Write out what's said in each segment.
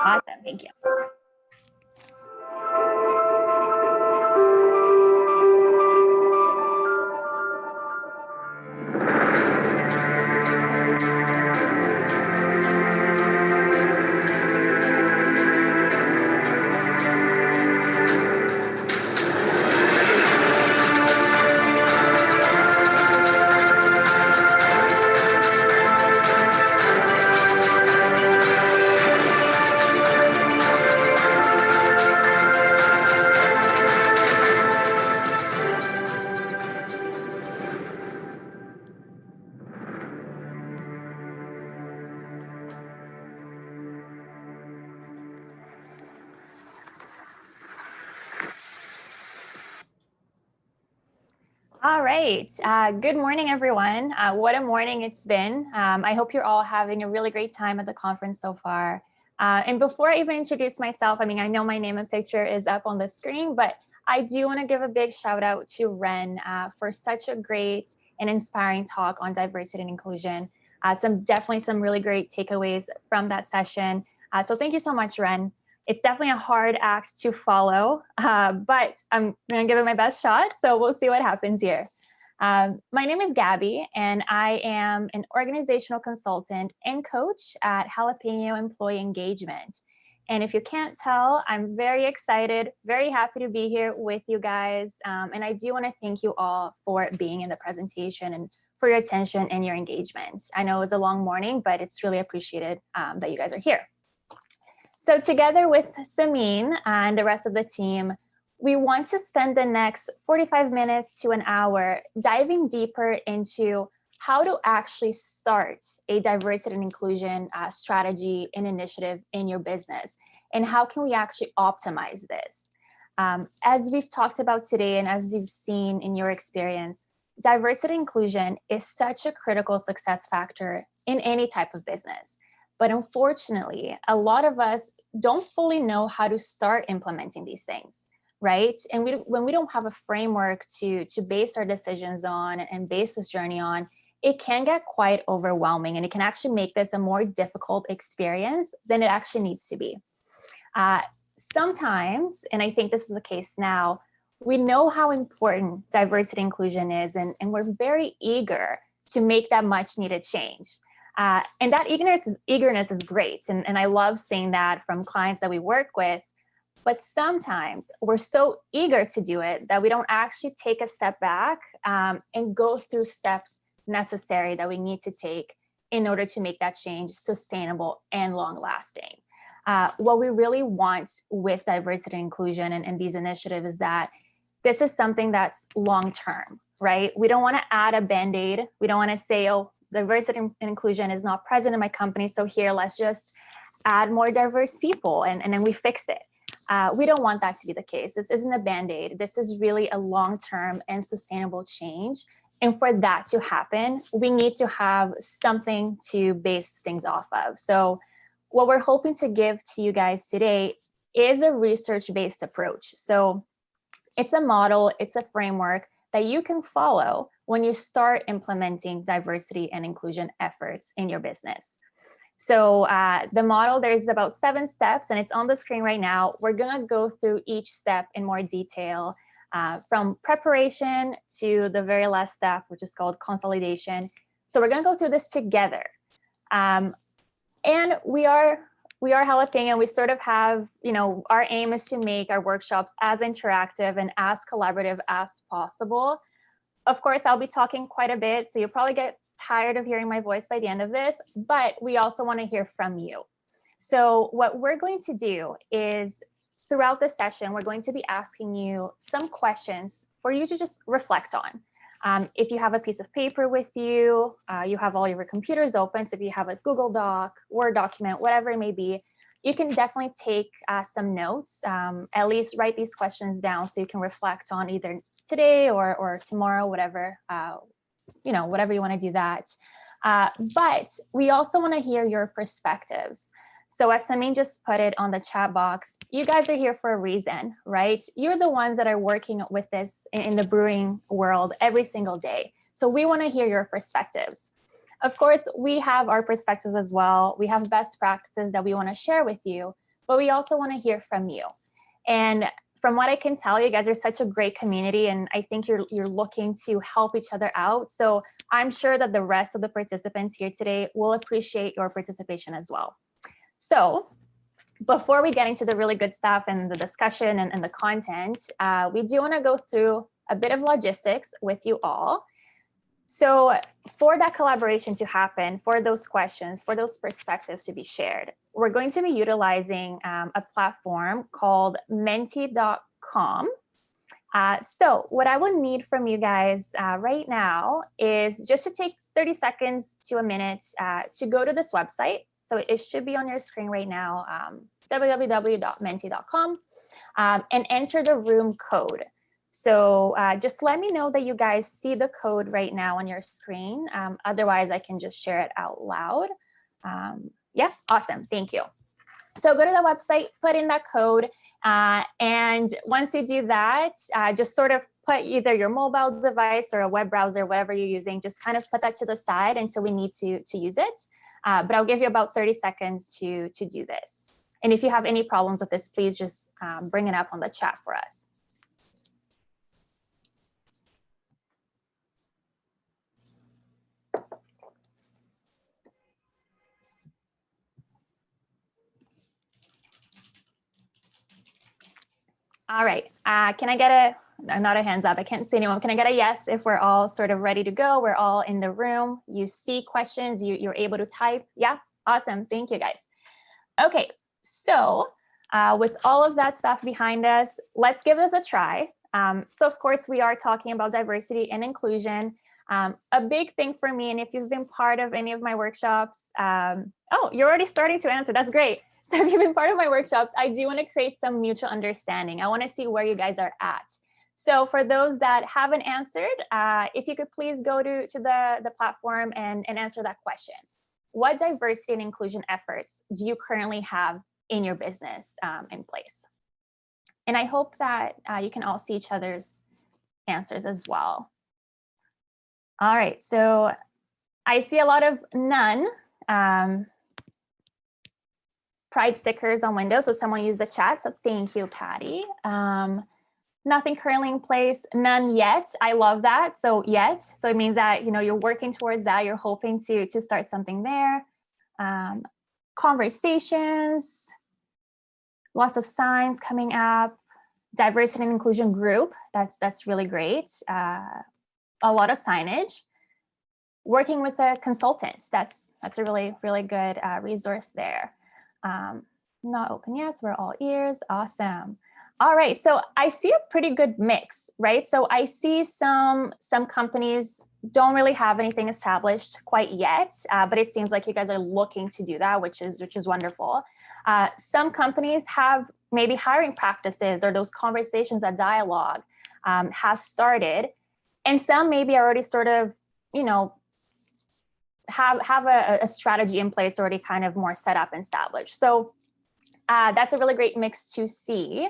Awesome, thank you. All right. Good morning, everyone. What a morning it's been. I hope you're all having a really great time at the conference so far. And before I even introduce myself, I know my name and picture is up on the screen, but I do want to give a big shout out to Ren for such a great and inspiring talk on diversity and inclusion. Definitely some really great takeaways from that session. So thank you so much, Ren. It's definitely a hard act to follow, but I'm going to give it my best shot. So we'll see what happens here. My name is Gabby, and I am an organizational consultant and coach at Jalapeno Employee Engagement. And if you can't tell, I'm very excited, very happy to be here with you guys. And I do want to thank you all for being in the presentation and for your attention and your engagement. I know it was a long morning, but it's really appreciated that you guys are here. So together with Samin and the rest of the team, we want to spend the next 45 minutes to an hour diving deeper into how to actually start a diversity and inclusion strategy and initiative in your business, and how can we actually optimize this. As we've talked about today, and as you've seen in your experience, diversity and inclusion is such a critical success factor in any type of business. But unfortunately, a lot of us don't fully know how to start implementing these things, right? And when we don't have a framework to base our decisions on and base this journey on, it can get quite overwhelming, and it can actually make this a more difficult experience than it actually needs to be. Sometimes, and I think this is the case now, we know how important diversity and inclusion is, and we're very eager to make that much needed change. And that eagerness is great. And I love seeing that from clients that we work with. But sometimes we're so eager to do it that we don't actually take a step back and go through steps necessary that we need to take in order to make that change sustainable and long lasting. What we really want with diversity and inclusion and these initiatives is that this is something that's long term, right? We don't want to add a Band-Aid. We don't want to say, oh, diversity and inclusion is not present in my company, so here, let's just add more diverse people and then we fixed it. We don't want that to be the case. This isn't a Band-Aid. This is really a long-term and sustainable change. And for that to happen, we need to have something to base things off of. So what we're hoping to give to you guys today is a research-based approach. So it's a model, it's a framework that you can follow when you start implementing diversity and inclusion efforts in your business. So the model, there's about 7 steps, and it's on the screen right now. We're gonna go through each step in more detail, from preparation to the very last step, which is called consolidation. So we're gonna go through this together. And we are Jalapeno. We sort of have, our aim is to make our workshops as interactive and as collaborative as possible. Of course, I'll be talking quite a bit, so you'll probably get tired of hearing my voice by the end of this, but we also want to hear from you. So what we're going to do is, throughout the session, we're going to be asking you some questions for you to just reflect on. If you have a piece of paper with you, you have all your computers open, so if you have a Google Doc, Word document, whatever it may be, you can definitely take some notes, at least write these questions down so you can reflect on either today or tomorrow, whatever, whatever you want to do that. But we also want to hear your perspectives. So as Samin just put it on the chat box, you guys are here for a reason, right? You're the ones that are working with this in the brewing world every single day. So we want to hear your perspectives. Of course, we have our perspectives as well. We have best practices that we want to share with you, but we also want to hear from you. And from what I can tell, you guys are such a great community, and I think you're looking to help each other out. So I'm sure that the rest of the participants here today will appreciate your participation as well. So before we get into the really good stuff and the discussion and the content, we do want to go through a bit of logistics with you all. So for that collaboration to happen, for those questions, for those perspectives to be shared, we're going to be utilizing a platform called menti.com. So what I will need from you guys right now is just to take 30 seconds to a minute to go to this website. So it should be on your screen right now, www.menti.com, and enter the room code. So just let me know that you guys see the code right now on your screen. Otherwise, I can just share it out loud. Yeah, awesome. Thank you. So go to the website, put in that code. And once you do that, just sort of put either your mobile device or a web browser, whatever you're using, just kind of put that to the side until we need to use it. But I'll give you about 30 seconds to do this. And if you have any problems with this, please just bring it up on the chat for us. All right, can I get not a hands up, I can't see anyone. Can I get a yes if we're all sort of ready to go? We're all in the room. You see questions, you're able to type. Yeah, awesome, thank you guys. Okay, so with all of that stuff behind us, let's give this a try. So of course, we are talking about diversity and inclusion. A big thing for me, and if you've been part of any of my workshops, oh, you're already starting to answer, that's great. So if you've been part of my workshops, I do want to create some mutual understanding. I want to see where you guys are at. So for those that haven't answered, if you could please go to the platform and answer that question. What diversity and inclusion efforts do you currently have in your business in place? And I hope that you can all see each other's answers as well. All right, so I see a lot of none. Pride stickers on Windows, so someone used the chat, so thank you, Patty. Nothing currently in place, none yet. I love that, so yet. So it means that you're working towards that, you're hoping to start something there. Conversations, lots of signs coming up. Diversity and inclusion group, that's really great. A lot of signage. Working with a consultant, that's a really good resource there. Not open, yes, we're all ears, awesome. All right, so I see a pretty good mix, right? So I see some companies don't really have anything established quite yet, but it seems like you guys are looking to do that, which is wonderful. Some companies have maybe hiring practices or those conversations, that dialogue has started, and some maybe already sort of, have a strategy in place already kind of more set up and established. So that's a really great mix to see.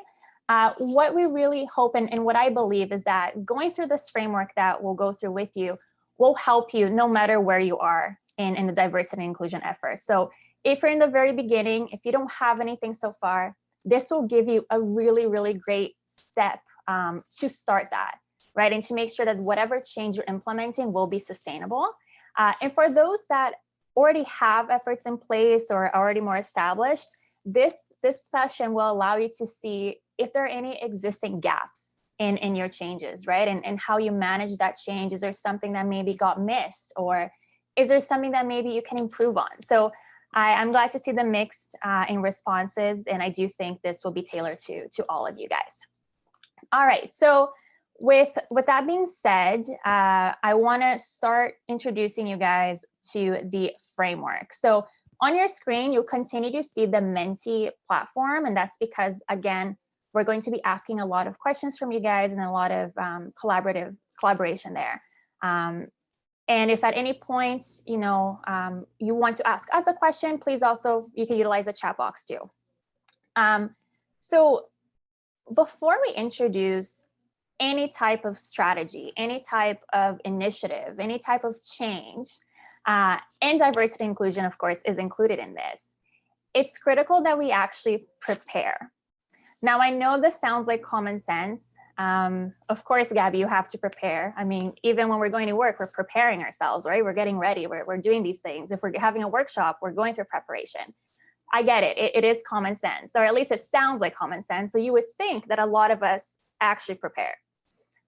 What we really hope and what I believe is that going through this framework that we'll go through with you will help you no matter where you are in the diversity and inclusion effort. So if you're in the very beginning, if you don't have anything so far, this will give you a really great step to start that, right? And to make sure that whatever change you're implementing will be sustainable. And for those that already have efforts in place or are already more established, this session will allow you to see if there are any existing gaps in your changes, right? And how you manage that change. Is there something that maybe got missed, or is there something that maybe you can improve on? So I'm glad to see the mixed in responses, and I do think this will be tailored to all of you guys. All right, so with that being said, I want to start introducing you guys to the framework. So on your screen, you'll continue to see the Menti platform, and that's because, again, we're going to be asking a lot of questions from you guys and a lot of collaboration there. And if at any point, you want to ask us a question, please also, you can utilize the chat box too. So before we introduce any type of strategy, any type of initiative, any type of change, and diversity inclusion, of course, is included in this. it's critical that we actually prepare. Now, I know this sounds like common sense. Of course, Gabby, you have to prepare. I mean, even when we're going to work, we're preparing ourselves, right? We're getting ready, we're doing these things. If we're having a workshop, we're going through preparation. I get it. It is common sense, or at least it sounds like common sense. So you would think that a lot of us actually prepare,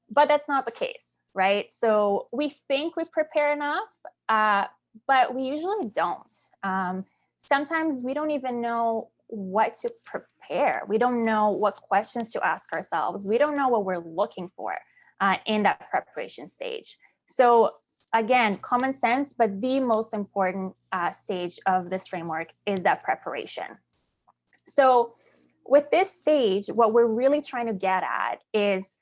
but that's not the case, right? So we think we prepare enough, but we usually don't. Sometimes we don't even know what to prepare. We don't know what questions to ask ourselves. We don't know what we're looking for in that preparation stage. So again, common sense, but the most important stage of this framework is that preparation. So with this stage, what we're really trying to get at is,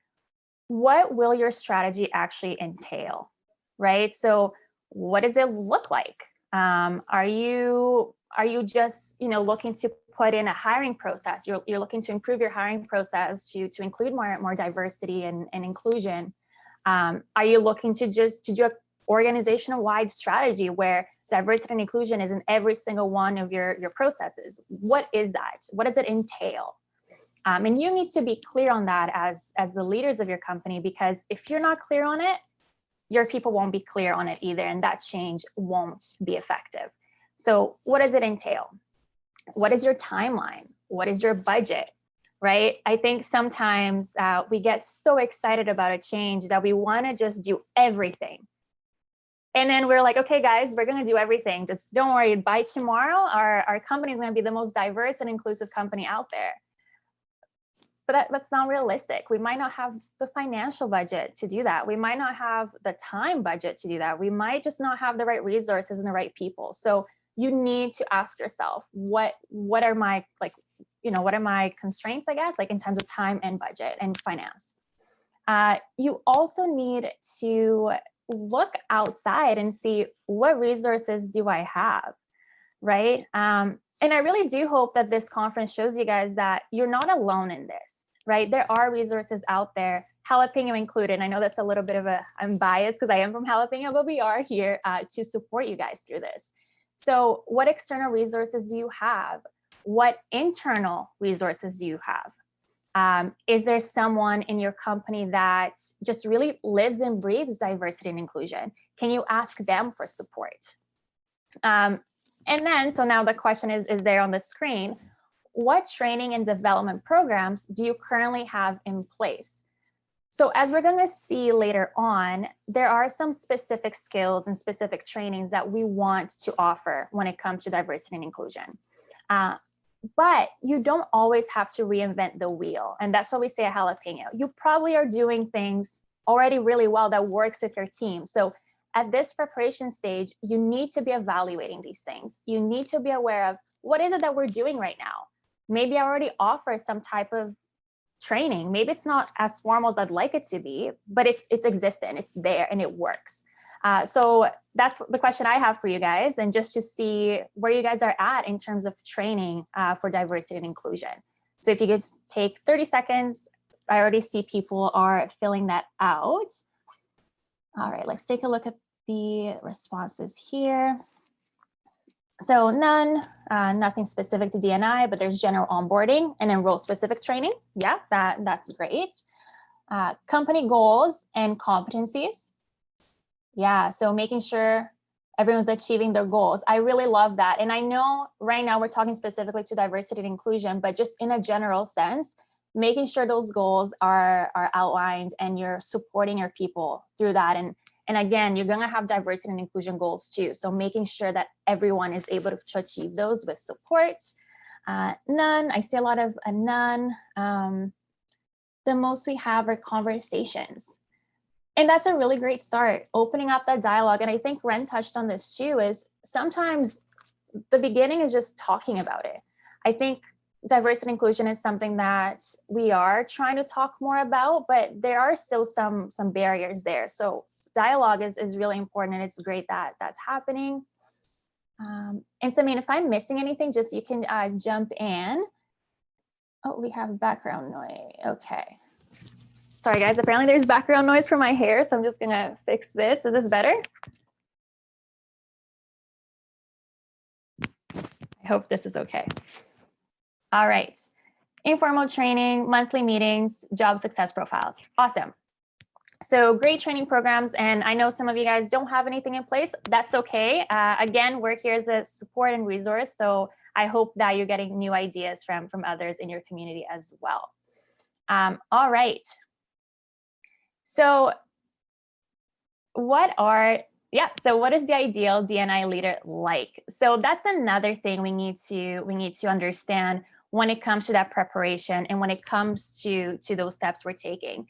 what will your strategy actually entail, right? So what does it look like? Are you just looking to put in a hiring process? You're looking to improve your hiring process to include more diversity and inclusion. Are you looking to do an organizational-wide strategy where diversity and inclusion is in every single one of your processes? What is that? What does it entail? And you need to be clear on that as the leaders of your company, because if you're not clear on it, your people won't be clear on it either, and that change won't be effective. So what does it entail? What is your timeline? What is your budget, right? I think sometimes we get so excited about a change that we want to just do everything. And then we're like, okay, guys, we're going to do everything. Just don't worry, by tomorrow, our company is going to be the most diverse and inclusive company out there. But that's not realistic. We might not have the financial budget to do that. We might not have the time budget to do that. We might just not have the right resources and the right people. So you need to ask yourself, what are my what are my constraints, I guess, like in terms of time and budget and finance. You also need to look outside and see, what resources do I have, right? And I really do hope that this conference shows you guys that you're not alone in this, right? There are resources out there, Jalapeno included. I know that's a little bit of I'm biased because I am from Jalapeno, but we are here to support you guys through this. So what external resources do you have? What internal resources do you have? Is there someone in your company that just really lives and breathes diversity and inclusion? Can you ask them for support? And then, so now the question is there on the screen, what training and development programs do you currently have in place? So as we're going to see later on, there are some specific skills and specific trainings that we want to offer when it comes to diversity and inclusion. But you don't always have to reinvent the wheel. And that's what we say at Jalapeno. You probably are doing things already really well that works with your team. So at this preparation stage, you need to be evaluating these things. You need to be aware of, what is it that we're doing right now? Maybe I already offer some type of training. Maybe it's not as formal as I'd like it to be, but it's existent, it's there, and it works. So that's the question I have for you guys, and just to see where you guys are at in terms of training for diversity and inclusion. So if you just take 30 seconds, I already see people are filling that out. All right, let's take a look at the responses here. So none, nothing specific to DNI, but there's general onboarding and then role-specific training. Yeah, that's great. Company goals and competencies. Yeah, so making sure everyone's achieving their goals. I really love that. And I know right now we're talking specifically to diversity and inclusion, but just in a general sense, making sure those goals are outlined and you're supporting your people through that. And again, you're going to have diversity and inclusion goals too. So making sure that everyone is able to achieve those with support. None, I see a lot of none. The most we have are conversations. And that's a really great start, opening up that dialogue. And I think Ren touched on this too, is sometimes the beginning is just talking about it. I think diversity and inclusion is something that we are trying to talk more about, but there are still some barriers there. So dialogue is really important, and it's great that that's happening. And so, I mean, if I'm missing anything, just you can jump in. Oh, we have background noise. Okay. Sorry, guys. Apparently there's background noise from my hair, so I'm just going to fix this. Is this better? I I hope this is okay. All right. Informal training, monthly meetings, job success profiles. Awesome. So great training programs. And I know some of you guys don't have anything in place. That's okay. Again, we're here as a support and resource. So I hope that you're getting new ideas from others in your community as well. All right. So what is the ideal DNI leader like? So that's another thing we need to understand when it comes to that preparation and when it comes to those steps we're taking.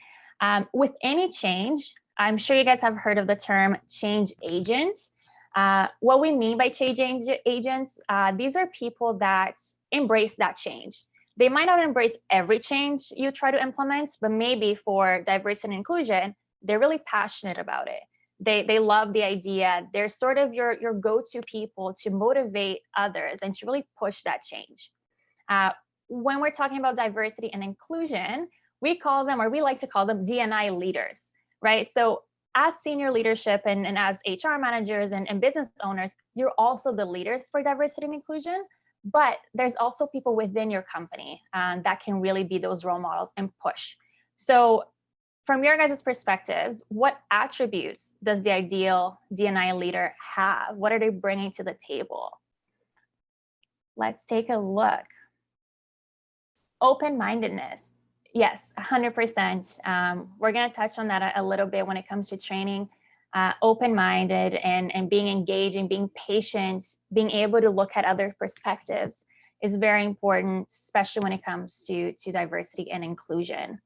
With any change, I'm sure you guys have heard of the term change agent. What we mean by change agents, these are people that embrace that change. They might not embrace every change you try to implement, but maybe for diversity and inclusion, they're really passionate about it. They love the idea. They're sort of your go-to people to motivate others and to really push that change. When we're talking about diversity and inclusion, we like to call them DNI leaders, right? So as senior leadership and as HR managers and business owners, you're also the leaders for diversity and inclusion, but there's also people within your company that can really be those role models and push. So from your guys' perspectives, what attributes does the ideal DNI leader have? What are they bringing to the table? Let's take a look. Open-mindedness. Yes, 100%. We're going to touch on that a little bit when it comes to training. Open-minded and being engaging, being patient, being able to look at other perspectives is very important, especially when it comes to diversity and inclusion.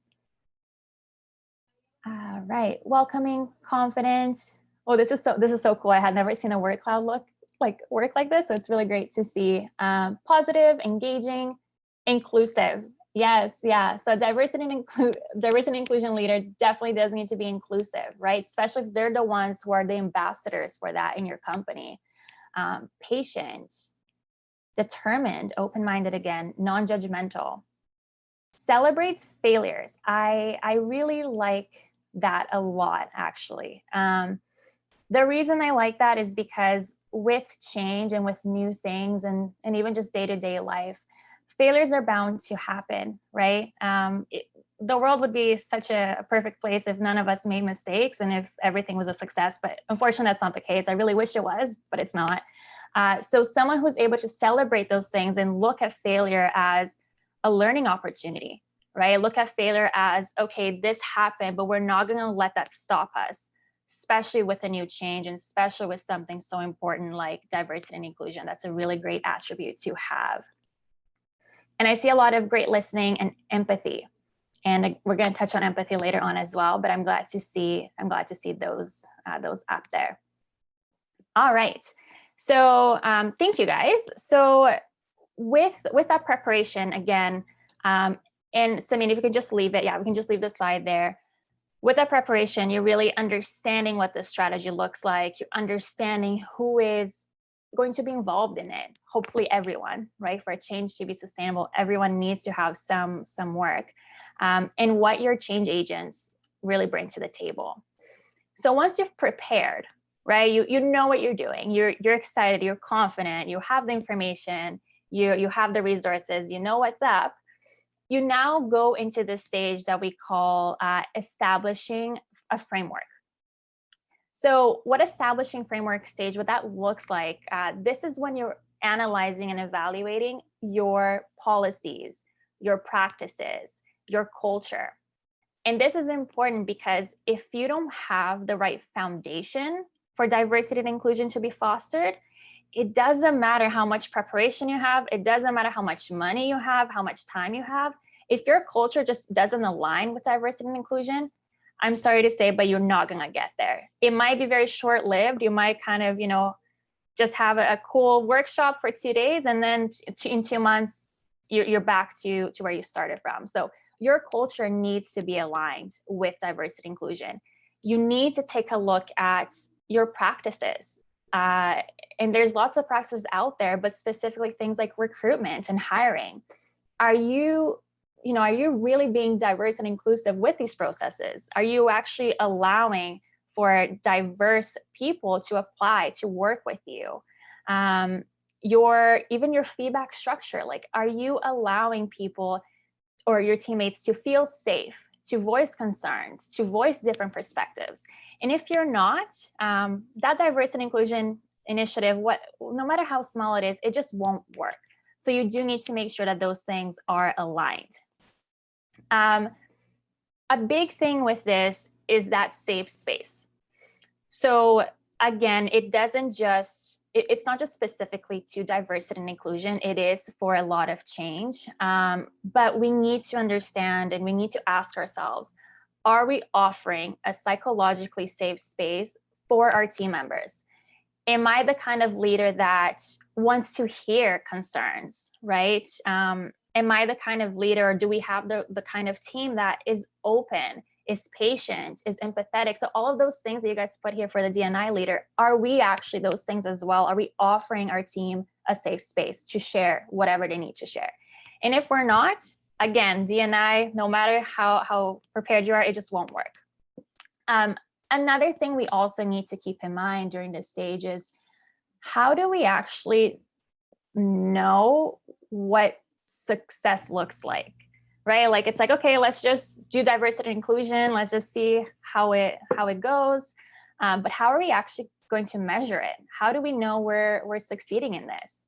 All right, welcoming, confident. Oh, this is so cool. I had never seen a word cloud work like this, so it's really great to see. Positive, engaging, inclusive. Yes, yeah. So diversity and inclusion leader definitely does need to be inclusive, right? Especially if they're the ones who are the ambassadors for that in your company. Patient, determined, open-minded again, non-judgmental. Celebrates failures. I really like that a lot, actually. The reason I like that is because with change and with new things and even just day-to-day life, failures are bound to happen, right? The world would be such a perfect place if none of us made mistakes and if everything was a success, but unfortunately that's not the case. I really wish it was, but it's not. So someone who's able to celebrate those things and look at failure as a learning opportunity, right? Look at failure as, okay, this happened, but we're not going to let that stop us, especially with a new change and especially with something so important like diversity and inclusion. That's a really great attribute to have. And I see a lot of great listening and empathy. And we're going to touch on empathy later on as well, but I'm glad to see those up there. All right. So thank you guys. So with that preparation again, and Samin, if you could just leave it, yeah, we can just leave the slide there. With that preparation, you're really understanding what the strategy looks like. You're understanding who is going to be involved in it. Hopefully everyone, right? For a change to be sustainable, everyone needs to have some work. And what your change agents really bring to the table. So once you've prepared, right? You know what you're doing. You're excited. You're confident. You have the information. You have the resources. You know what's up. You now go into the stage that we call establishing a framework. So what establishing framework stage, what that looks like, this is when you're analyzing and evaluating your policies, your practices, your culture. And this is important because if you don't have the right foundation for diversity and inclusion to be fostered, it doesn't matter how much preparation you have. It doesn't matter how much money you have, how much time you have. If your culture just doesn't align with diversity and inclusion, I'm sorry to say, but you're not going to get there. It might be very short-lived. You might kind of, just have a cool workshop for 2 days, and then in 2 months, you're back to where you started from. So your culture needs to be aligned with diversity and inclusion. You need to take a look at your practices. And there's lots of practices out there, but specifically things like recruitment and hiring. Are you really being diverse and inclusive with these processes? Are you actually allowing for diverse people to apply to work with you? even your feedback structure. Like, are you allowing people or your teammates to feel safe, to voice concerns, to voice different perspectives? And if you're not, that diversity and inclusion initiative, no matter how small it is, it just won't work. So you do need to make sure that those things are aligned. A big thing with this is that safe space. So again, it's not just specifically to diversity and inclusion. It is for a lot of change. But we need to understand and we need to ask ourselves, are we offering a psychologically safe space for our team members? Am I the kind of leader that wants to hear concerns, right? Am I the kind of leader, or do we have the kind of team that is open, is patient, is empathetic? So all of those things that you guys put here for the DNI leader, are we actually those things as well? Are we offering our team a safe space to share whatever they need to share? And if we're not, again, DNI, no matter how prepared you are, it just won't work. Another thing we also need to keep in mind during this stage is, how do we actually know what success looks like, right? Like, it's like, okay, let's just do diversity and inclusion. Let's just see how it goes. But how are we actually going to measure it? How do we know we're succeeding in this?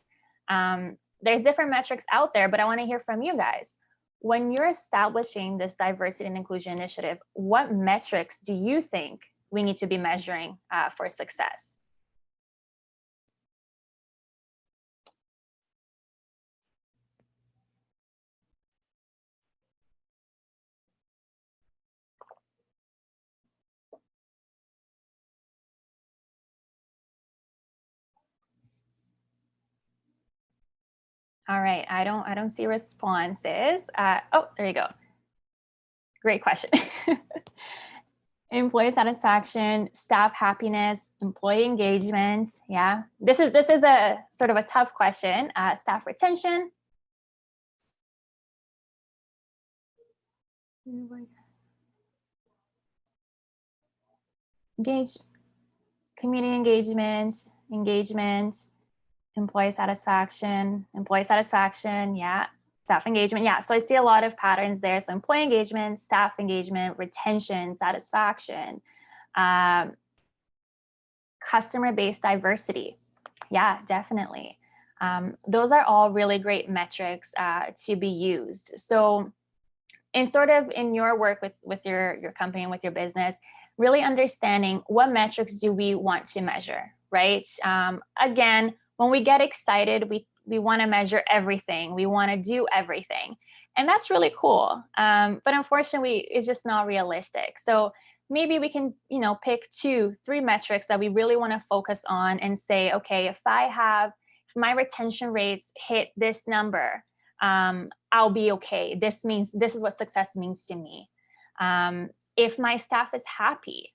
There's different metrics out there, but I want to hear from you guys. When you're establishing this diversity and inclusion initiative, what metrics do you think we need to be measuring for success? All right, I don't see responses. Oh, there you go. Great question. Employee satisfaction, staff happiness, employee engagement. Yeah, this is a sort of a tough question. Staff retention. Community engagement, employee satisfaction, yeah. Staff engagement, yeah. So I see a lot of patterns there. So employee engagement, staff engagement, retention, satisfaction, customer-based diversity. Yeah, definitely. Those are all really great metrics to be used. So in your work with your company and with your business, really understanding what metrics do we want to measure, right? Again, when we get excited, we want to measure everything. We want to do everything. And that's really cool. But unfortunately, it's just not realistic. So maybe we can, pick 2, 3 metrics that we really want to focus on and say, okay, if my retention rates hit this number, I'll be okay. This is what success means to me. If my staff is happy,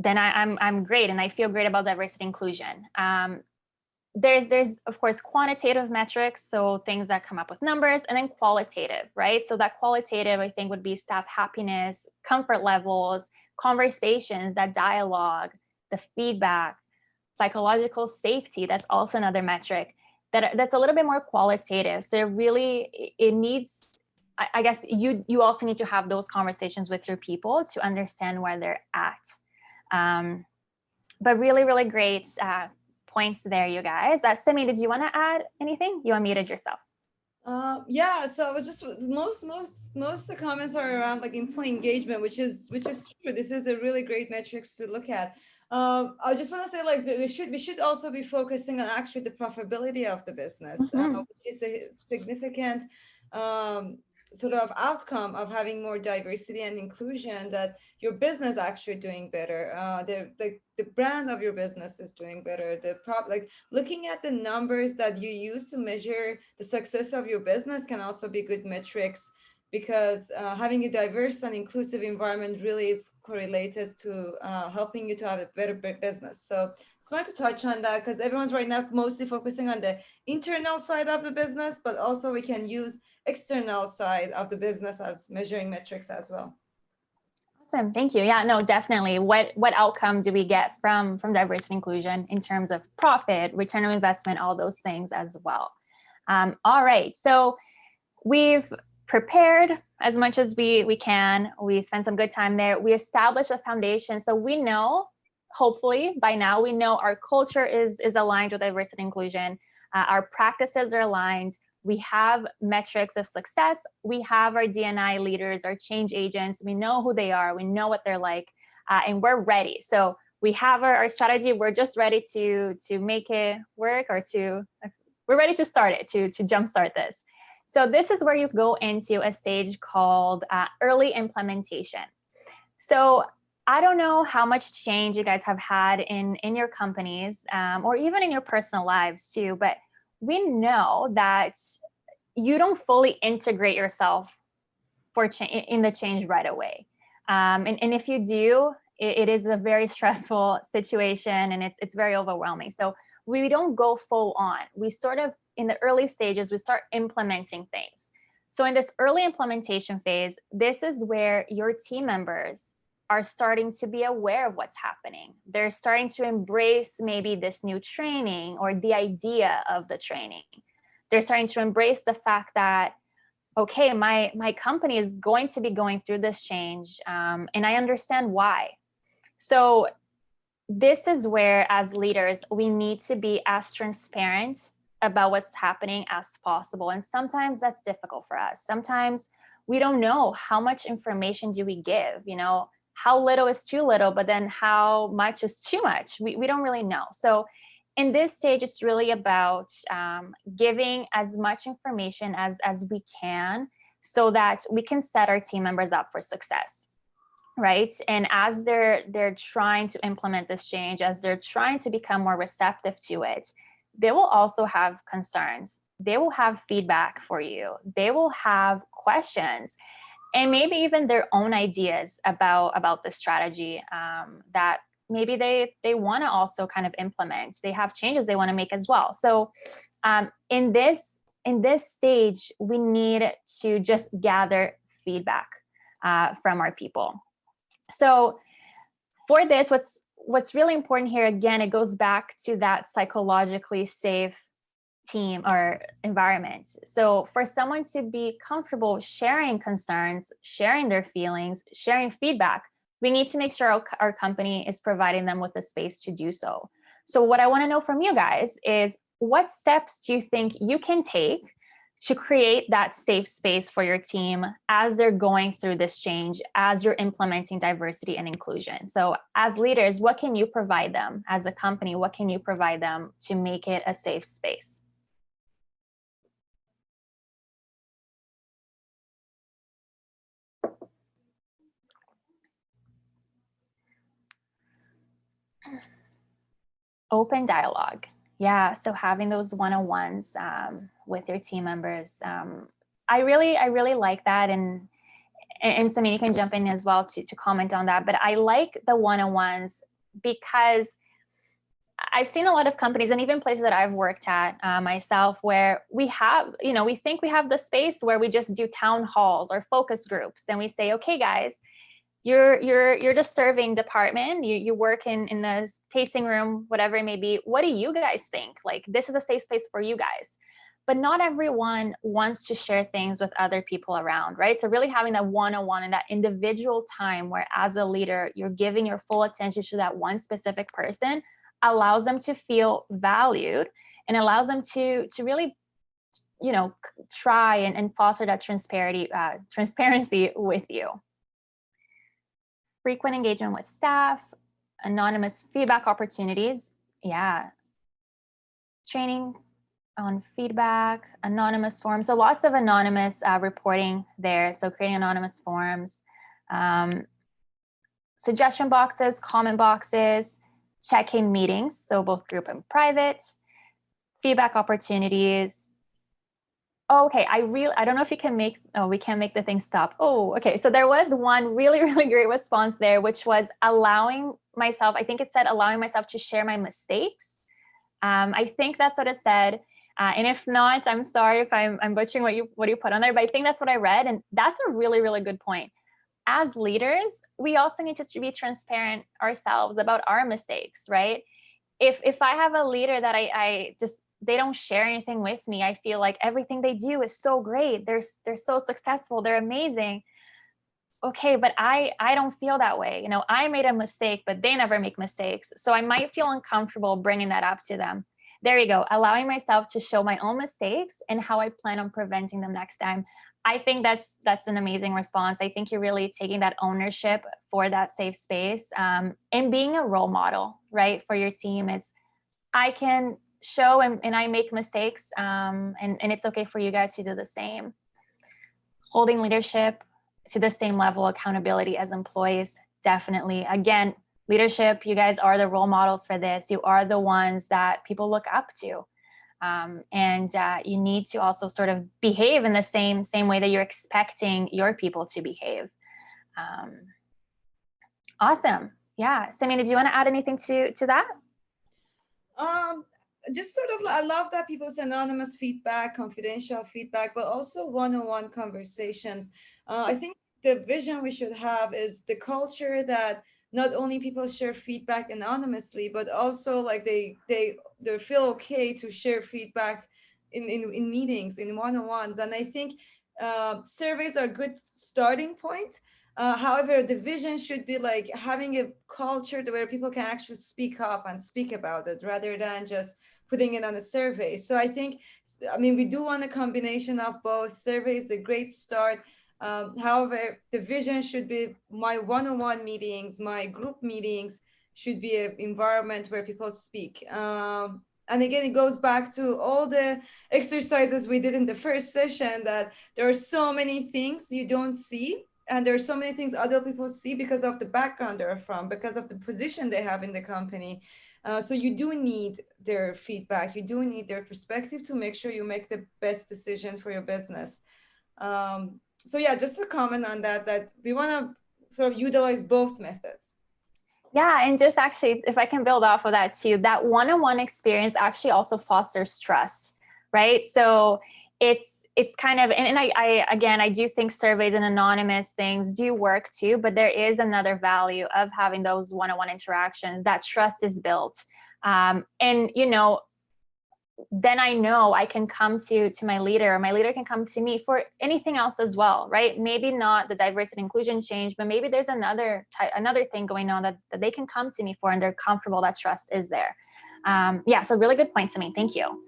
then I'm great and I feel great about diversity inclusion. There's of course quantitative metrics, so things that come up with numbers, and then qualitative, right? So that qualitative, I think, would be staff happiness, comfort levels, conversations, that dialogue, the feedback, psychological safety. That's also another metric that's a little bit more qualitative. So it needs, I guess you also need to have those conversations with your people to understand where they're at. But really, really great points there, you guys. Simi, did you want to add anything? You unmuted yourself. Yeah, so I was just most of the comments are around like employee engagement, which is true. This is a really great metrics to look at. I just want to say, like, we should also be focusing on actually the profitability of the business. It's a significant sort of outcome of having more diversity and inclusion, that your business actually doing better. The brand of your business is doing better. Like looking at the numbers that you use to measure the success of your business can also be good metrics, because having a diverse and inclusive environment really is correlated to helping you to have a better business. So just wanted to touch on that, because everyone's right now mostly focusing on the internal side of the business, but also we can use external side of the business as measuring metrics as well. Awesome. Thank you. Yeah, no, definitely. What outcome do we get from diversity inclusion in terms of profit, return on investment, all those things as well. All right. So we've prepared as much as we can. We spent some good time there. We established a foundation. So we know, hopefully by now, we know our culture is aligned with diversity and inclusion. Our practices are aligned. We have metrics of success. We have our DNI leaders, our change agents. We know who they are. We know what they're like, and we're ready. So we have our strategy. We're just ready to make it work, or we're ready to start it, to jumpstart this. So this is where you go into a stage called early implementation. So I don't know how much change you guys have had in your companies, or even in your personal lives too, but we know that you don't fully integrate yourself in the change right away. And if you do, it is a very stressful situation, and it's very overwhelming. So we don't go full on. We sort of, in the early stages, we start implementing things. So in this early implementation phase, this is where your team members are starting to be aware of what's happening. They're starting to embrace maybe this new training or the idea of the training. They're starting to embrace the fact that, okay, my company is going to be going through this change, and I understand why. So this is where, as leaders, we need to be as transparent about what's happening as possible. And sometimes that's difficult for us. Sometimes we don't know how much information do we give, how little is too little, but then how much is too much. We don't really know. So in this stage, it's really about giving as much information as we can, so that we can set our team members up for success. Right. And as they're trying to implement this change, as they're trying to become more receptive to it, they will also have concerns. They will have feedback for you. They will have questions, and maybe even their own ideas about the strategy that maybe they want to also kind of implement. They have changes they want to make as well. So in this stage, we need to just gather feedback from our people. So for this, what's really important here, again, it goes back to that psychologically safe team or environment. So for someone to be comfortable sharing concerns, sharing their feelings, sharing feedback, we need to make sure our company is providing them with the space to do so. So what I want to know from you guys is, what steps do you think you can take to create that safe space for your team as they're going through this change, as you're implementing diversity and inclusion? So as leaders, what can you provide them? As a company, what can you provide them to make it a safe space? Open dialogue. Yeah, so having those one-on-ones with your team members. I really like that, and Samini can jump in as well to comment on that. But I like the one-on-ones because I've seen a lot of companies, and even places that I've worked at myself, where we have, we think we have the space where we just do town halls or focus groups, and we say, okay, guys, you're just serving department. You work in the tasting room, whatever it may be. What do you guys think? Like, this is a safe space for you guys. But not everyone wants to share things with other people around, right? So really having that one-on-one and that individual time where, as a leader, you're giving your full attention to that one specific person allows them to feel valued, and allows them to really, try and foster that transparency with you. Frequent engagement with staff, anonymous feedback opportunities. Yeah. Training on feedback, anonymous forms. So lots of anonymous reporting there. So creating anonymous forms, suggestion boxes, comment boxes, check-in meetings. So both group and private, feedback opportunities. Oh, okay, I don't know if you can we can't make the thing stop. Oh, okay. So there was one really, really great response there, which was allowing myself, I think it said allowing myself to share my mistakes. I think that's what it said. And if not, I'm sorry if I'm butchering what you put on there, but I think that's what I read. And that's a really, really good point. as leaders, we also need to be transparent ourselves about our mistakes, right? If I have a leader that I just, they don't share anything with me, I feel like everything they do is so great. They're so successful. They're amazing. Okay, but I don't feel that way. You know, I made a mistake, but they never make mistakes. So I might feel uncomfortable bringing that up to them. There you go. Allowing myself to show my own mistakes and how I plan on preventing them next time. I think that's an amazing response. I think you're really taking that ownership for that safe space, and being a role model, right, for your team. It's, I can show and I make mistakes, and it's okay for you guys to do the same. Holding leadership to the same level of accountability as employees, definitely. Again, leadership, you guys are the role models for this. You are the ones that people look up to. And you need to also sort of behave in the same way that you're expecting your people to behave. Awesome. Yeah. Samina, do you want to add anything to that? Just sort of, I love that people's anonymous feedback, confidential feedback, but also one-on-one conversations. I think the vision we should have is the culture that not only people share feedback anonymously, but also like they feel okay to share feedback in meetings, in one-on-ones. And I think surveys are a good starting point. However, the vision should be like having a culture where people can actually speak up and speak about it rather than just putting it on a survey. So I think, I mean, we do want a combination of both. Surveys, a great start. However, the vision should be my one-on-one meetings, my group meetings should be an environment where people speak. And again, it goes back to all the exercises we did in the first session, that there are so many things you don't see. And there are so many things other people see because of the background they're from, because of the position they have in the company. So you do need their feedback. You do need their perspective to make sure you make the best decision for your business. So yeah, just a comment on that, that we want to sort of utilize both methods. Yeah, and just actually, if I can build off of that too, that one-on-one experience actually also fosters trust, right? So it's kind of, and I again, I do think surveys and anonymous things do work too, but there is another value of having those one-on-one interactions. That trust is built, and you know, then I know I can come to my leader, or my leader can come to me for anything else as well, right? Maybe not the diversity inclusion change, but maybe there's another thing going on that they can come to me for, and they're comfortable. That trust is there. Yeah, so really good point to me. Thank you.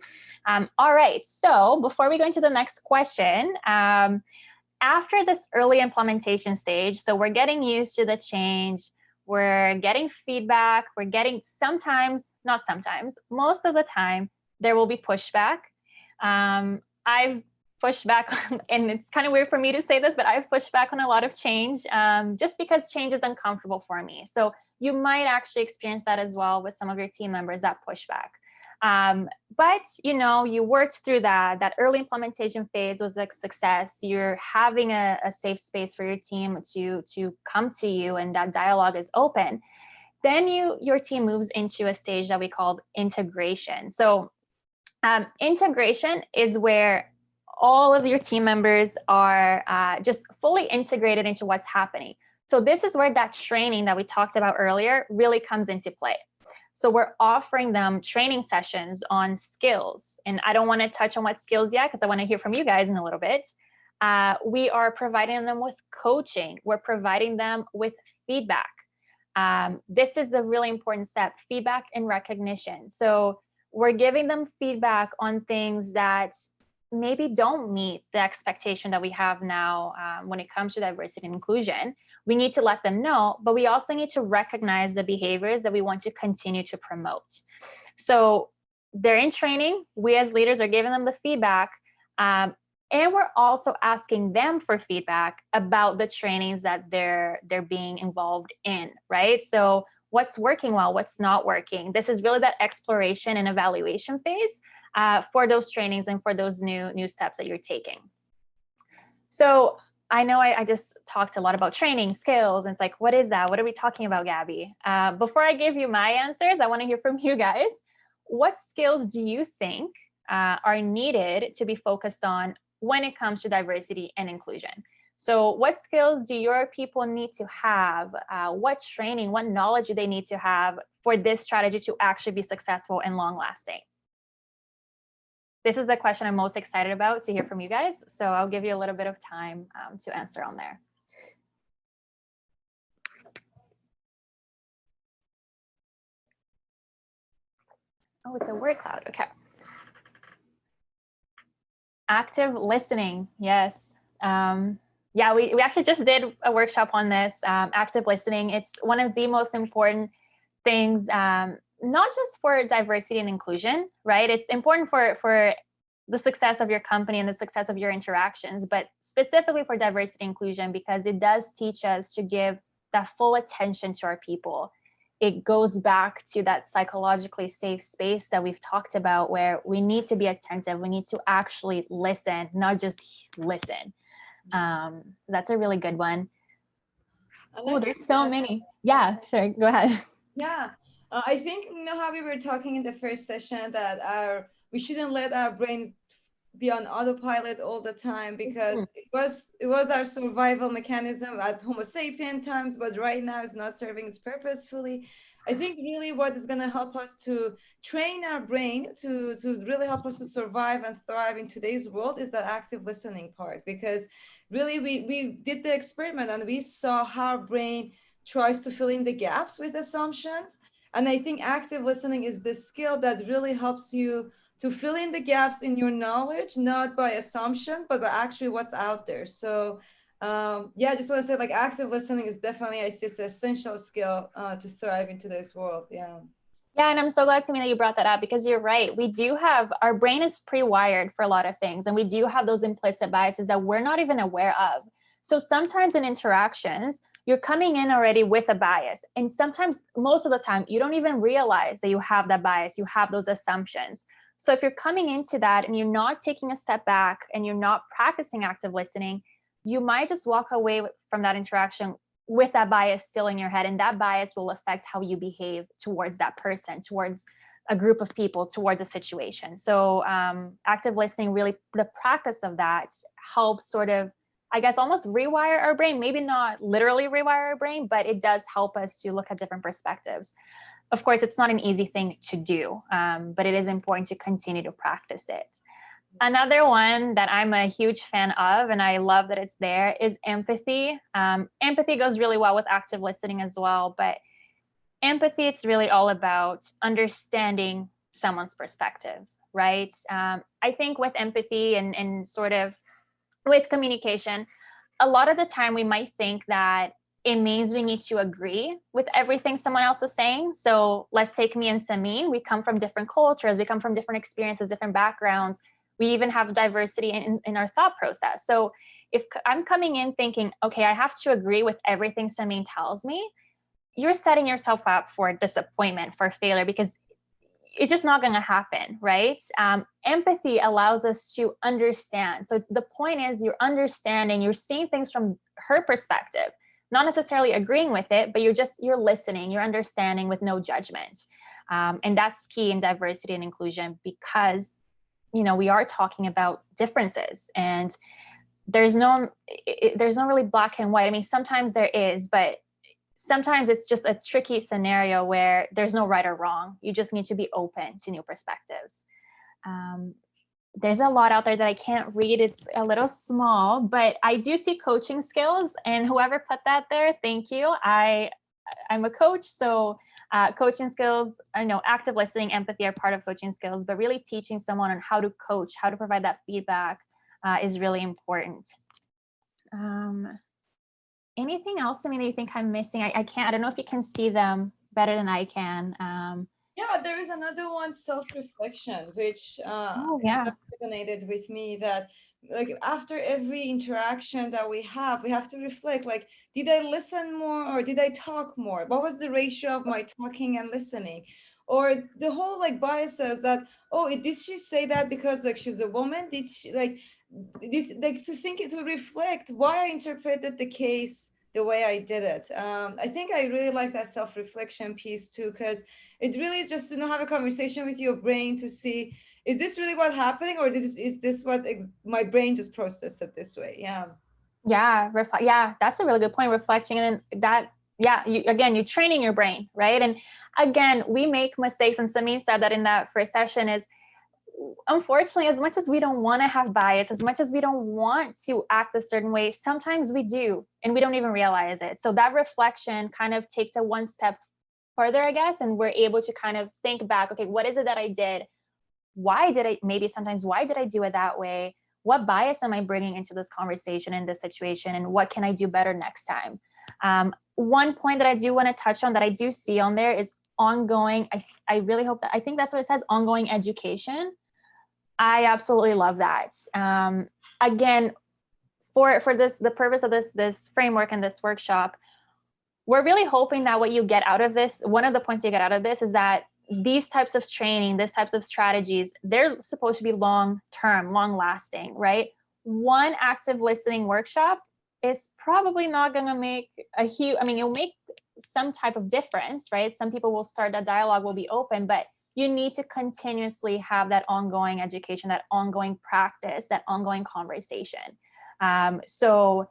All right, so before we go into the next question, after this early implementation stage, so we're getting used to the change, we're getting feedback, we're getting not sometimes, most of the time, there will be pushback. I've pushed back, and it's kind of weird for me to say this, but I've pushed back on a lot of change, just because change is uncomfortable for me. So you might actually experience that as well with some of your team members, that pushback. But you know, you worked through that early implementation phase was a success. You're having a safe space for your team to come to you, and that dialogue is open. Then your team moves into a stage that we called integration. So integration is where all of your team members are just fully integrated into what's happening. So this is where that training that we talked about earlier really comes into play. So we're offering them training sessions on skills. And I don't want to touch on what skills yet, because I want to hear from you guys in a little bit. We are providing them with coaching. We're providing them with feedback. This is a really important step, feedback and recognition. So we're giving them feedback on things that maybe don't meet the expectation that we have now when it comes to diversity and inclusion. We need to let them know, but we also need to recognize the behaviors that we want to continue to promote. So they're in training. We as leaders are giving them the feedback. And we're also asking them for feedback about the trainings that they're being involved in, right? So what's working well, what's not working. This is really that exploration and evaluation phase for those trainings and for those new steps that you're taking. So I know I just talked a lot about training, skills, and it's like, what is that? What are we talking about, Gabby? Before I give you my answers, I want to hear from you guys. What skills do you think are needed to be focused on when it comes to diversity and inclusion? So what skills do your people need to have? What training, what knowledge do they need to have for this strategy to actually be successful and long lasting? This is the question I'm most excited about to hear from you guys. So I'll give you a little bit of time to answer on there. Oh, it's a word cloud. Okay. Active listening. Yes. Yeah, we actually just did a workshop on this, active listening. It's one of the most important things, not just for diversity and inclusion, right? It's important for the success of your company and the success of your interactions, but specifically for diversity and inclusion, because it does teach us to give that full attention to our people. It goes back to that psychologically safe space that we've talked about, where we need to be attentive. We need to actually listen, not just listen. That's a really good one. Oh, there's so many. Yeah, sure. Go ahead. Yeah, I think, how we were talking in the first session that we shouldn't let our brain be on autopilot all the time, because it was our survival mechanism at Homo sapien times, but right now it's not serving its purpose fully. I think really what is going to help us to train our brain to really help us to survive and thrive in today's world is that active listening part, because really we did the experiment and we saw how our brain tries to fill in the gaps with assumptions. And I think active listening is the skill that really helps you to fill in the gaps in your knowledge, not by assumption, but by actually what's out there. So yeah, I just want to say, like, active listening is definitely, I see, it's an essential skill to thrive in today's world. Yeah. Yeah, and I'm so glad to me that you brought that up, because you're right. We do have, our brain is pre-wired for a lot of things, and we do have those implicit biases that we're not even aware of. So sometimes in interactions, you're coming in already with a bias. And sometimes, most of the time, you don't even realize that you have that bias, you have those assumptions. So if you're coming into that and you're not taking a step back and you're not practicing active listening, you might just walk away from that interaction with that bias still in your head, and that bias will affect how you behave towards that person, towards a group of people, towards a situation. So active listening, really, the practice of that helps sort of, I guess, almost rewire our brain. Maybe not literally rewire our brain, but it does help us to look at different perspectives. Of course, it's not an easy thing to do, but it is important to continue to practice it. Another one that I'm a huge fan of, and I love that it's there, is empathy. Empathy goes really well with active listening as well, but empathy, it's really all about understanding someone's perspectives, right? I think with empathy and sort of with communication, a lot of the time we might think that it means we need to agree with everything someone else is saying. So let's take me and Samin. We come from different cultures. We come from different experiences, different backgrounds. We even have diversity in our thought process. So if I'm coming in thinking, okay, I have to agree with everything Samin tells me, you're setting yourself up for disappointment, for failure, because it's just not going to happen, right? Empathy allows us to understand. So the point is, you're understanding, you're seeing things from her perspective, not necessarily agreeing with it, but you're listening, you're understanding with no judgment. And that's key in diversity and inclusion, because we are talking about differences, and there's no really black and white. I mean, sometimes there is, but sometimes it's just a tricky scenario where there's no right or wrong. You just need to be open to new perspectives. There's a lot out there that I can't read. It's a little small, but I do see coaching skills, and whoever put that there, thank you. I'm a coach, so coaching skills, I know active listening, empathy are part of coaching skills, but really teaching someone on how to coach, how to provide that feedback is really important. Anything else, that you think I'm missing? I don't know if you can see them better than I can. Yeah, there is another one, self-reflection, which resonated with me, that like after every interaction that we have to reflect, like, did I listen more or did I talk more? What was the ratio of my talking and listening? Or the whole like biases that, oh, did she say that because like she's a woman? Did she like to reflect why I interpreted the case the way I did it. I think I really like that self-reflection piece too, because it really is just to have a conversation with your brain to see, is this really what's happening, or is this what my brain just processed it this way? Yeah. Yeah, yeah, that's a really good point. Reflecting, and that, yeah, you're training your brain, right? And again, we make mistakes, and Samin said that in that first session is, unfortunately, as much as we don't want to have bias, as much as we don't want to act a certain way, sometimes we do, and we don't even realize it. So that reflection kind of takes it one step further, I guess, and we're able to kind of think back, okay, what is it that I did? Why did I, maybe sometimes, why did I do it that way? What bias am I bringing into this conversation, in this situation, and what can I do better next time? One point that I do want to touch on that I do see on there is ongoing. I really hope that, I think that's what it says, ongoing education. I absolutely love that. Again, for this, the purpose of this framework and this workshop, we're really hoping that what you get out of this, one of the points you get out of this, is that these types of training, these types of strategies, they're supposed to be long-term, long-lasting, right? One active listening workshop is probably not going to make a huge, I mean, it'll make some type of difference, right? Some people will start, that dialogue will be open, but you need to continuously have that ongoing education, that ongoing practice, that ongoing conversation. So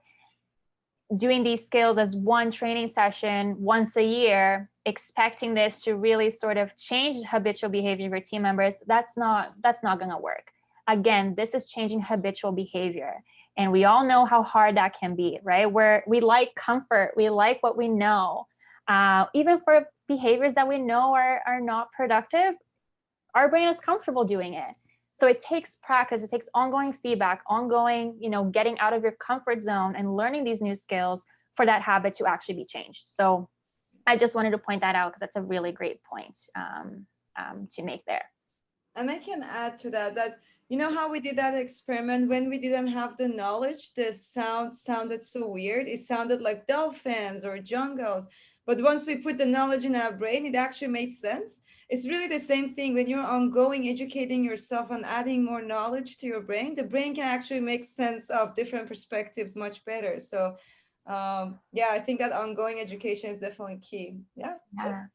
doing these skills as one training session once a year, expecting this to really sort of change habitual behavior of your team members, that's not going to work. Again, this is changing habitual behavior. And we all know how hard that can be, right? Where we like comfort, we like what we know. Even for behaviors that we know are not productive, our brain is comfortable doing it. So it takes practice, it takes ongoing feedback, ongoing, getting out of your comfort zone and learning these new skills for that habit to actually be changed. So I just wanted to point that out because that's a really great point to make there. And I can add to that, you know how we did that experiment when we didn't have the knowledge, the sound sounded so weird. It sounded like dolphins or jungles. But once we put the knowledge in our brain, it actually made sense. It's really the same thing when you're ongoing educating yourself and adding more knowledge to your brain. The brain can actually make sense of different perspectives much better. So yeah, I think that ongoing education is definitely key. Yeah.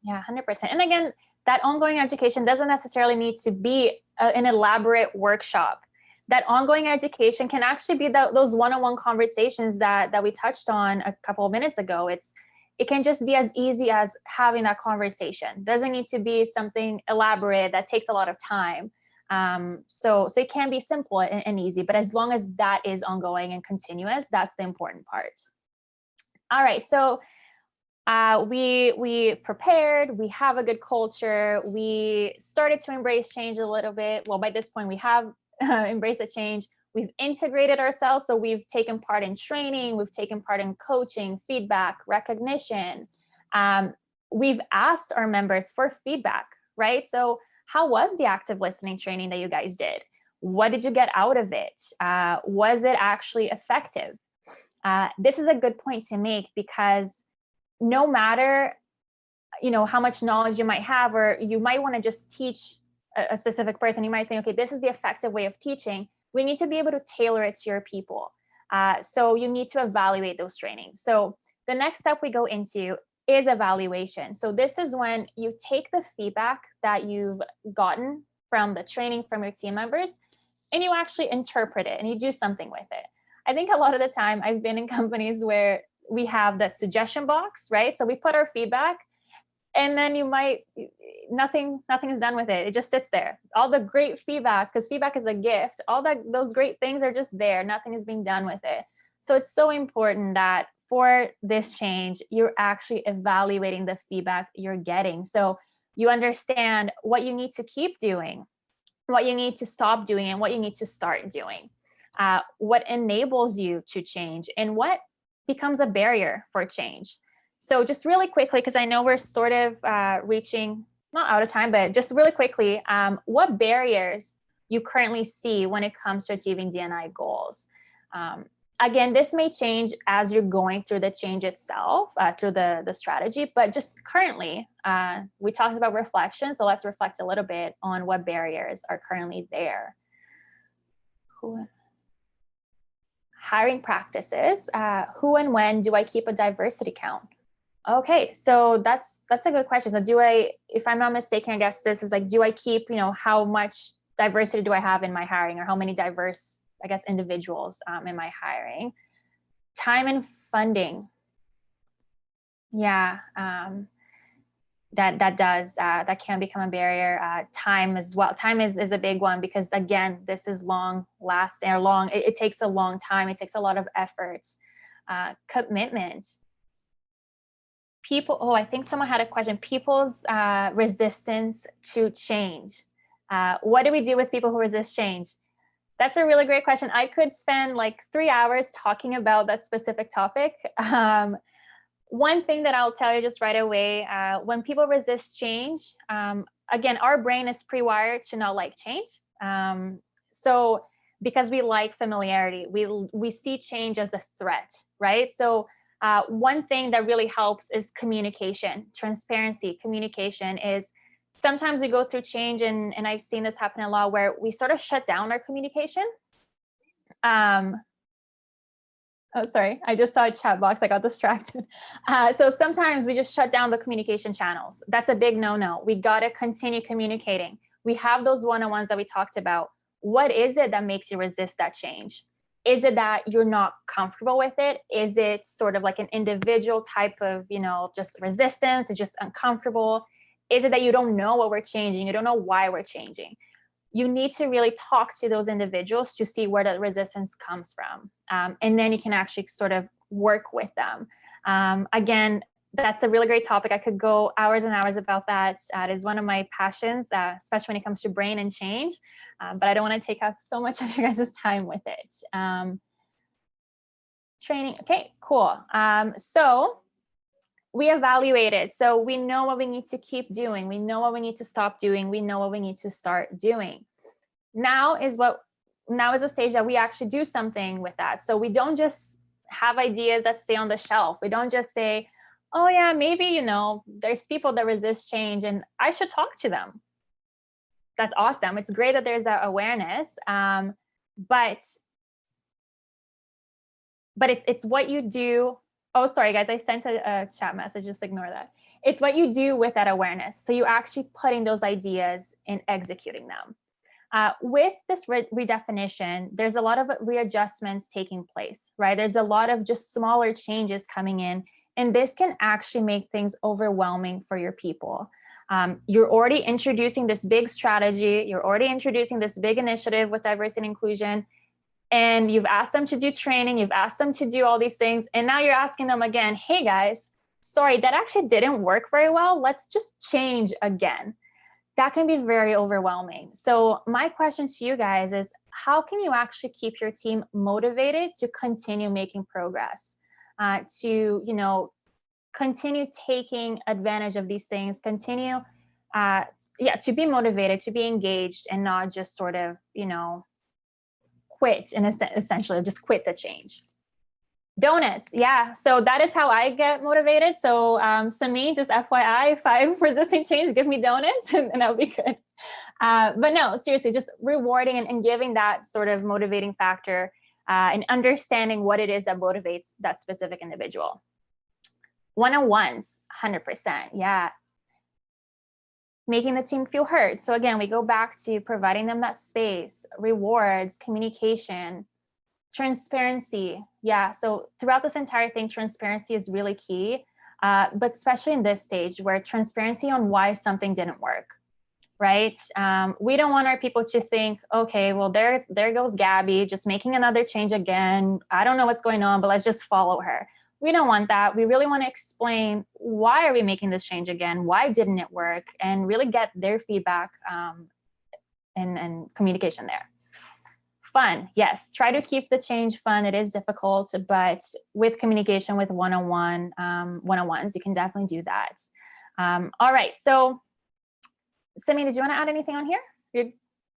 Yeah, 100%. And again, that ongoing education doesn't necessarily need to be an elaborate workshop. That ongoing education can actually be those one-on-one conversations that we touched on a couple of minutes ago. It can just be as easy as having that conversation. Doesn't need to be something elaborate that takes a lot of time. So it can be simple and easy, but as long as that is ongoing and continuous, that's the important part. All right, so we prepared, we have a good culture, we started to embrace change a little bit. Well, by this point, we have embraced the change. We've integrated ourselves, so we've taken part in training, we've taken part in coaching, feedback, recognition. We've asked our members for feedback, right? So how was the active listening training that you guys did? What did you get out of it? Was it actually effective? This is a good point to make because no matter how much knowledge you might have, or you might want to just teach a specific person, you might think, okay, this is the effective way of teaching. We need to be able to tailor it to your people. So you need to evaluate those trainings. So the next step we go into is evaluation. So this is when you take the feedback that you've gotten from the training from your team members and you actually interpret it and you do something with it. I think a lot of the time I've been in companies where we have that suggestion box, right? So we put our feedback and then nothing is done with it. It just sits there. All the great feedback, because feedback is a gift, those great things are just there. Nothing is being done with it. So it's so important that for this change, you're actually evaluating the feedback you're getting. So you understand what you need to keep doing, what you need to stop doing, and what you need to start doing. What enables you to change and what becomes a barrier for change. So just really quickly, because I know we're sort of reaching, not out of time, but just really quickly, what barriers you currently see when it comes to achieving DNI goals? Again, this may change as you're going through the change itself, through the strategy, but just currently, we talked about reflection, so let's reflect a little bit on what barriers are currently there. Hiring practices. Who and when do I keep a diversity count? Okay, so that's a good question. So if I'm not mistaken, I guess this is like, do I keep, how much diversity do I have in my hiring, or how many diverse, I guess, individuals in my hiring? Time and funding. Yeah, that can become a barrier. Time as well. Time is a big one, because again, this is long lasting or long. It takes a long time. It takes a lot of effort, commitment. People. Oh, I think someone had a question. People's resistance to change. What do we do with people who resist change? That's a really great question. I could spend like 3 hours talking about that specific topic. One thing that I'll tell you just right away, when people resist change, again, our brain is pre-wired to not like change. So because we like familiarity, we see change as a threat, right? So one thing that really helps is communication, transparency. Communication is, sometimes we go through change, and I've seen this happen a lot, where we sort of shut down our communication. Oh, sorry, I just saw a chat box. I got distracted. So sometimes we just shut down the communication channels. That's a big no-no. We got to continue communicating. We have those one-on-ones that we talked about. What is it that makes you resist that change? Is it that you're not comfortable with it? Is it sort of like an individual type of, just resistance? It's just uncomfortable. Is it that you don't know what we're changing? You don't know why we're changing? You need to really talk to those individuals to see where the resistance comes from. And then you can actually sort of work with them. Again, that's a really great topic. I could go hours and hours about that. It is one of my passions, especially when it comes to brain and change. But I don't want to take up so much of your guys' time with it. Training. Okay, cool. So we evaluated. So we know what we need to keep doing. We know what we need to stop doing. We know what we need to start doing. Now is a stage that we actually do something with that. So we don't just have ideas that stay on the shelf. We don't just say, oh yeah, maybe, there's people that resist change and I should talk to them. That's awesome. It's great that there's that awareness. But it's what you do. Oh, sorry, guys, I sent a chat message. Just ignore that. It's what you do with that awareness. So you're actually putting those ideas and executing them. With this redefinition, there's a lot of readjustments taking place, right? There's a lot of just smaller changes coming in, and this can actually make things overwhelming for your people. You're already introducing this big strategy. You're already introducing this big initiative with diversity and inclusion. And you've asked them to do training, you've asked them to do all these things, and now you're asking them again, hey guys, sorry, that actually didn't work very well. Let's just change again. That can be very overwhelming. So my question to you guys is, how can you actually keep your team motivated to continue making progress, to, continue taking advantage of these things, continue, to be motivated, to be engaged, and not just sort of, quit, and essentially just quit the change. Donuts. Yeah. So that is how I get motivated. So Sami, just FYI, if I'm resisting change, give me donuts and that'll be good. But no, seriously, just rewarding and giving that sort of motivating factor and understanding what it is that motivates that specific individual. One-on-ones, 100%. Yeah. Making the team feel heard. So again, we go back to providing them that space, rewards, communication, transparency. Yeah. So throughout this entire thing, transparency is really key, but especially in this stage where transparency on why something didn't work, right? We don't want our people to think, okay, well, there goes Gabby, just making another change again. I don't know what's going on, but let's just follow her. We don't want that. We really want to explain, why are we making this change again? Why didn't it work? And really get their feedback and communication there. Fun. Yes. Try to keep the change fun. It is difficult, but with communication, with one-on-ones, you can definitely do that. All right. So Simi, did you want to add anything on here?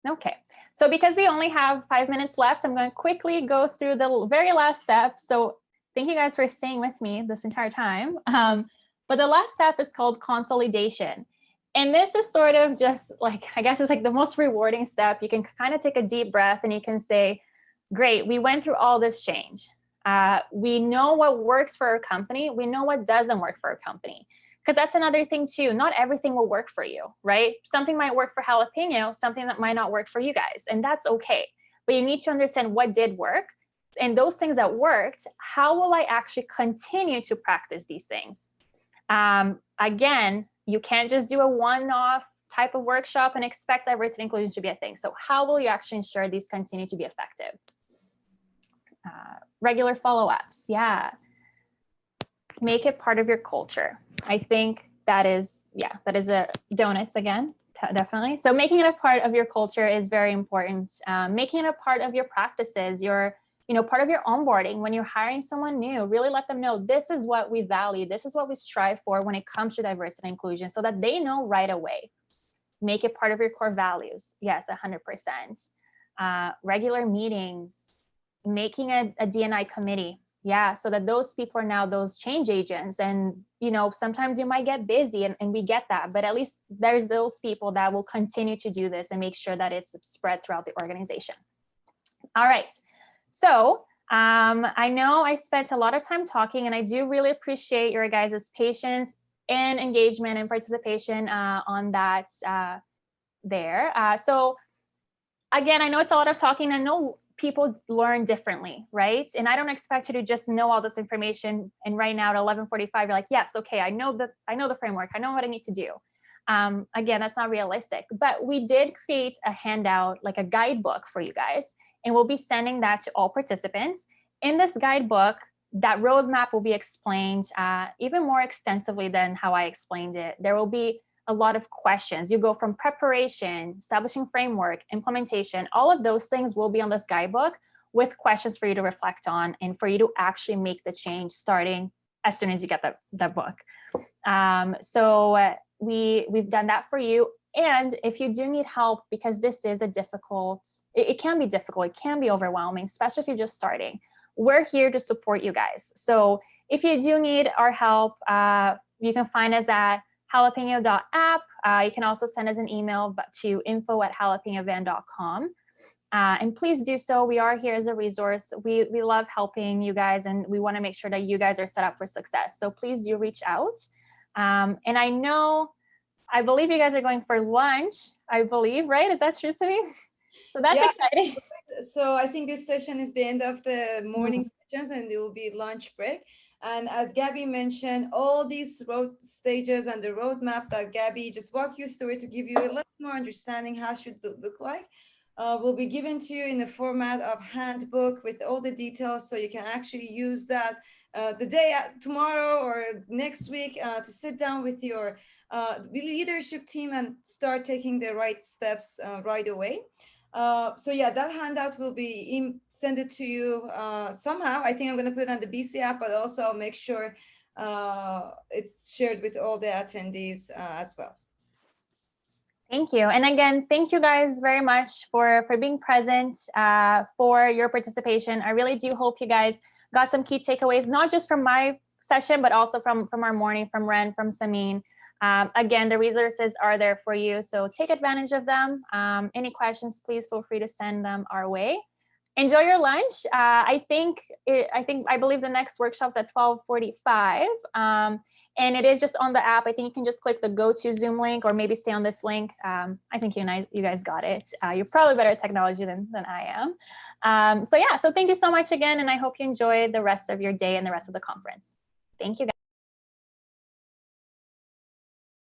Okay. So because we only have 5 minutes left, I'm going to quickly go through the very last step. So thank you guys for staying with me this entire time. But the last step is called consolidation. And this is sort of just like, I guess it's like the most rewarding step. You can kind of take a deep breath and you can say, great, we went through all this change. We know what works for our company. We know what doesn't work for our company. Because that's another thing too. Not everything will work for you, right? Something might work for Jalapeno, something that might not work for you guys. And that's okay. But you need to understand what did work and those things that worked, how will I actually continue to practice these things? Again, you can't just do a one-off type of workshop and expect diversity and inclusion to be a thing. So how will you actually ensure these continue to be effective? Regular follow-ups. Yeah. Make it part of your culture. I think that is a donuts again, definitely. So making it a part of your culture is very important. Making it a part of your practices, part of your onboarding. When you're hiring someone new, really let them know this is what we value. This is what we strive for when it comes to diversity and inclusion, so that they know right away. Make it part of your core values. Yes, 100%. Regular meetings, making a DNI committee. Yeah, so that those people are now those change agents. And, sometimes you might get busy and we get that, but at least there's those people that will continue to do this and make sure that it's spread throughout the organization. All right. So I know I spent a lot of time talking, and I do really appreciate your guys' patience and engagement and participation on that there. So again, I know it's a lot of talking. I know people learn differently, right? And I don't expect you to just know all this information. And right now at 11:45, you're like, yes, okay, I know the framework. I know what I need to do. Again, that's not realistic. But we did create a handout, like a guidebook for you guys, and we'll be sending that to all participants. In this guidebook, that roadmap will be explained even more extensively than how I explained it. There will be a lot of questions. You go from preparation, establishing framework, implementation, all of those things will be on this guidebook with questions for you to reflect on and for you to actually make the change starting as soon as you get the book. So we've done that for you. And if you do need help, because this is it can be difficult, it can be overwhelming, especially if you're just starting, we're here to support you guys. So if you do need our help, you can find us at jalapeno.app. You can also send us an email to info@jalapenovan.com. And please do so. We are here as a resource. We love helping you guys, and we want to make sure that you guys are set up for success. So please do reach out. And I believe you guys are going for lunch, I believe, right? Is that true, Sami? So that's exciting. So I think this session is the end of the morning sessions, and there will be lunch break. And as Gabby mentioned, all these road stages and the roadmap that Gabby just walked you through it to give you a little more understanding how it should look like, will be given to you in the format of handbook with all the details, so you can actually use that the day tomorrow or next week to sit down with your leadership team and start taking the right steps right away. So yeah, that handout will be send it to you somehow. I think I'm going to put it on the BC app, but also I'll make sure it's shared with all the attendees as well. Thank you. And again, thank you guys very much for being present, for your participation. I really do hope you guys got some key takeaways, not just from my session, but also from our morning, from Ren, from Samin. Again, the resources are there for you, so take advantage of them. Any questions, please feel free to send them our way. Enjoy your lunch. I believe the next workshop's at 12:45, and it is just on the app. I think you can just click the go to Zoom link, or maybe stay on this link. I think you guys got it. You're probably better at technology than I am. So thank you so much again, and I hope you enjoy the rest of your day and the rest of the conference. Thank you, guys.